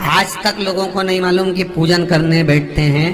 आज तक लोगों को नहीं मालूम कि पूजन करने बैठते हैं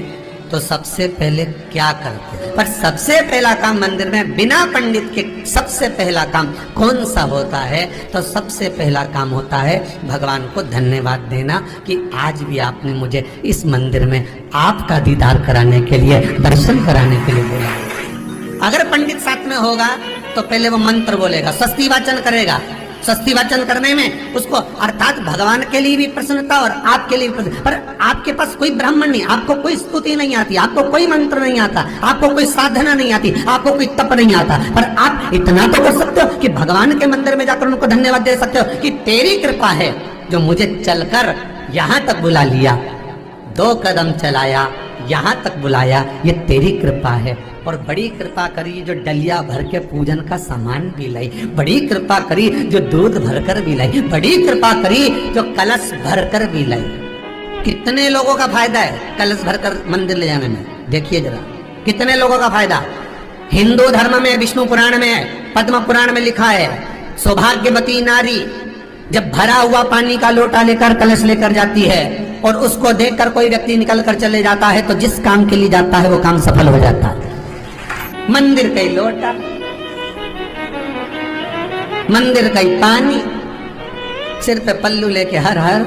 तो सबसे पहले क्या करते हैं। पर सबसे पहला काम मंदिर में बिना पंडित के सबसे पहला काम कौन सा होता है? तो सबसे पहला काम होता है भगवान को धन्यवाद देना कि आज भी आपने मुझे इस मंदिर में आपका दीदार कराने के लिए, दर्शन कराने के लिए बोला। अगर पंडित साथ में होगा तो पहले वो मंत्र बोलेगा, स्वस्ति वाचन करेगा। स्वस्ति वाचन करने में उसको अर्थात भगवान के लिए भी प्रसन्नता और आपके लिए भी प्रसन्नता। पर आपके पास कोई ब्राह्मण नहीं, आपको कोई स्तुति नहीं आती, आपको कोई मंत्र नहीं आता, आपको कोई साधना नहीं आती, आपको कोई तप नहीं आता, पर आप इतना तो कर सकते हो कि भगवान के मंदिर में जाकर उनको धन्यवाद दे सकते हो कि तेरी कृपा है जो मुझे चलकर यहाँ तक बुला लिया, 2 कदम चलाया, यहाँ तक बुलाया, ये तेरी कृपा है। और बड़ी कृपा करी जो डलिया भर के पूजन का सामान भी लाई, बड़ी कृपा करी जो दूध भरकर भी लाई, बड़ी कृपा करी जो कलश भरकर भी लाई। कितने लोगों का फायदा है कलश भरकर मंदिर ले जाने में? देखिए जरा, कितने लोगों का फायदा। हिंदू धर्म में विष्णु पुराण में, पद्म पुराण में लिखा है, सौभाग्यवती नारी जब भरा हुआ पानी का लोटा लेकर कलश लेकर जाती है और उसको देखकर कोई व्यक्ति निकल कर चले जाता है तो जिस काम के लिए जाता है वो काम सफल हो जाता है। मंदिर का ही लोटा, मंदिर का ही पानी, सिर पे पल्लू लेके हर हर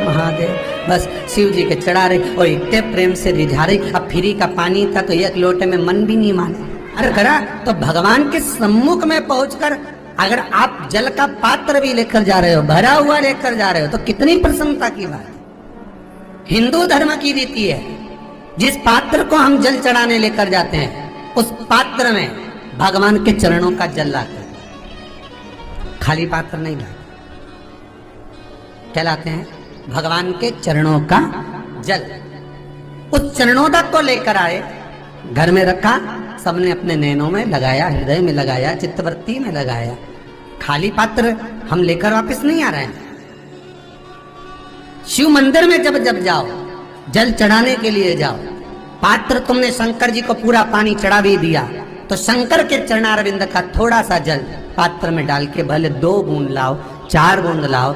महादेव, बस शिव जी के चढ़ा रही और इतने प्रेम से रिझा रही। अब फ्री का पानी था तो एक लोटे में मन भी नहीं माने। अरे करा तो भगवान के सम्मुख में पहुंचकर अगर आप जल का पात्र भी लेकर जा रहे हो, भरा हुआ लेकर जा रहे हो, तो कितनी प्रसन्नता की बात। हिंदू धर्म की रीति है, जिस पात्र को हम जल चढ़ाने लेकर जाते हैं उस पात्र में भगवान के चरणों का जल लाते हैं, खाली पात्र नहीं लाते। क्या लाते हैं? भगवान के चरणों का जल। उस चरणों तक को लेकर आए, घर में रखा, सबने अपने नैनों में लगाया, हृदय में लगाया, चित्तवृत्ति में लगाया। खाली पात्र हम लेकर वापस नहीं आ रहे हैं। शिव मंदिर में जब जब जाओ, जल चढ़ाने के लिए जाओ, पात्र तुमने शंकर जी को पूरा पानी चढ़ा भी दिया तो शंकर के चरणारविंद का थोड़ा सा जल पात्र में डाल के भले 2 बूंद लाओ, 4 बूंद लाओ,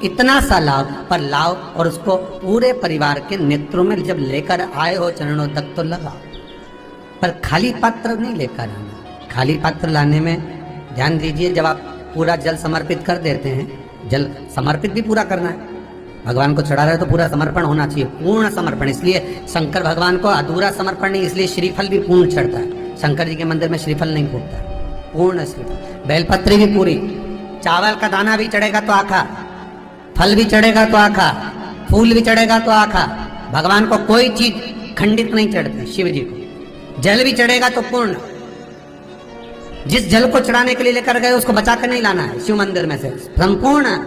इतना सा लाओ, पर लाओ और उसको पूरे परिवार के नेत्रों में जब लेकर आए हो चरणों तक तो लगाओ। पर खाली पात्र नहीं लेकर आना। खाली पात्र लाने में ध्यान दीजिए, जब आप पूरा जल समर्पित कर देते हैं, जल समर्पित भी पूरा करना है, भगवान को चढ़ा रहे तो पूरा समर्पण होना चाहिए, पूर्ण समर्पण। इसलिए शंकर भगवान को अधूरा समर्पण नहीं, इसलिए श्रीफल भी पूर्ण चढ़ता है। शंकर जी के मंदिर में श्रीफल नहीं फूटता, पूर्ण श्रीफल। बेलपत्री भी पूरी, चावल का दाना भी चढ़ेगा तो आखा, फल भी चढ़ेगा तो आखा, फूल भी चढ़ेगा तो आखा। भगवान को कोई चीज खंडित नहीं चढ़ती, शिव जी को जल भी चढ़ेगा तो पूर्ण। जिस जल को चढ़ाने के लिए लेकर गए उसको बचा कर नहीं लाना है शिव मंदिर में से, संपूर्ण।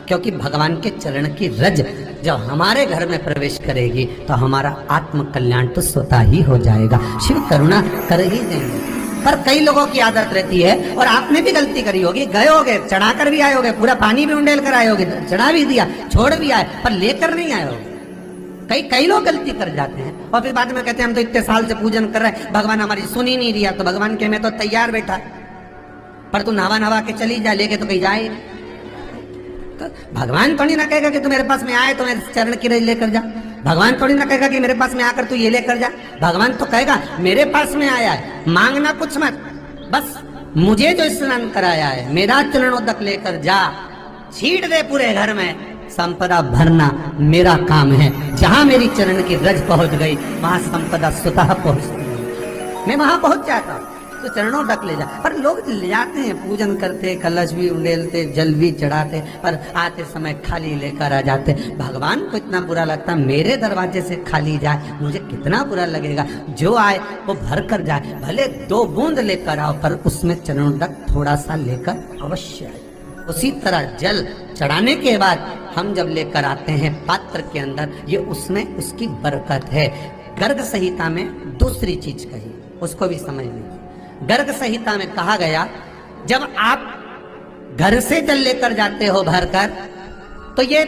क्योंकि भगवान के चरण की रज जब हमारे घर में प्रवेश करेगी तो हमारा आत्म कल्याण तो स्वतः ही हो जाएगा। शिव करुणा कर ही देंगे। पर कई लोगों की आदत रहती है, और आपने भी गलती करी होगी, गए होगे, चढ़ा कर भी आए होगे, पूरा पानी भी उंडेल कर आए होगे, चढ़ा भी दिया, छोड़ भी आए, पर लेकर नहीं आए होगे। कई लोग गलती कर जाते हैं और फिर बाद में कहते हैं हम तो इतने साल से पूजन कर रहे हैं, भगवान हमारी सुन ही नहीं दिया। तो भगवान के मैं तो तैयार बैठा, पर तू नहा के चली जा, लेके तो कहीं जाए। तो भगवान थोड़ी ना कहेगा कि तू मेरे पास में आए तो मेरे चरण की रज लेकर जा। भगवान थोड़ी ना कहेगा कि मेरे पास में आकर तू ये लेकर जा। भगवान तो कहेगा मेरे पास में आया है, मांगना कुछ मत, बस मुझे जो स्नान कराया है मेरा चरणों तक लेकर जा, छीट दे पूरे घर में, संपदा भरना मेरा काम है। जहां मेरी चरण की रज पहुंच गई वहां संपदा स्वतः पहुंचती है, मैं वहां पहुंच जाता हूं। तो चरणों तक ले जा। पर लोग ले जाते हैं, पूजन करते, कलश भी उंडेलते, जल भी चढ़ाते, पर आते समय खाली लेकर आ जाते। भगवान को इतना बुरा लगता, मेरे दरवाजे से खाली जाए, मुझे कितना बुरा लगेगा। जो आए वो भर कर जाए, भले 2 बूंद लेकर आओ, पर उसमें चरणों तक थोड़ा सा लेकर अवश्य आए। उसी तरह जल चढ़ाने के बाद हम जब लेकर आते हैं पात्र के अंदर, ये उसमें उसकी बरकत है। गर्ग संहिता में दूसरी चीज कही, उसको भी समझ लीजिए। गर्ग संहिता में कहा गया, जब आप घर से जल लेकर जाते हो भरकर, तो ये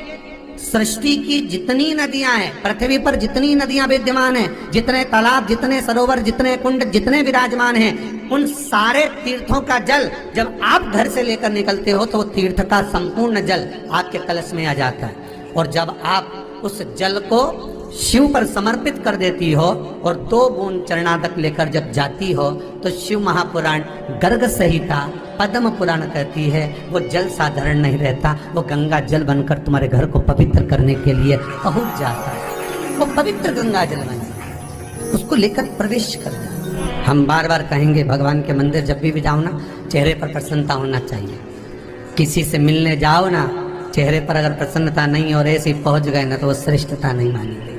सृष्टि की जितनी नदियां हैं, पृथ्वी पर जितनी नदियां विद्यमान हैं, जितने तालाब, जितने सरोवर, जितने कुंड, जितने विराजमान हैं, उन सारे तीर्थों का जल जब आप घर से लेकर निकलते हो तो वो तीर्थ का संपूर्ण जल आपके कलश में आ जाता है। और जब आप उस जल को शिव पर समर्पित कर देती हो और 2 बूंद चरणादक लेकर जब जाती हो तो शिव महापुराण गर्ग संहिता पद्म पुराण कहती है वो जल साधारण नहीं रहता, वो गंगा जल बनकर तुम्हारे घर को पवित्र करने के लिए पहुंच जाता है। वो पवित्र गंगा जल बन उसको लेकर प्रवेश करता है। हम बार बार कहेंगे भगवान के मंदिर जब भी जाओ ना, चेहरे पर प्रसन्नता होना चाहिए। किसी से मिलने जाओ ना, चेहरे पर अगर प्रसन्नता नहीं और ऐसे ही पहुंच गए ना तो वो श्रेष्ठता नहीं मानी गई।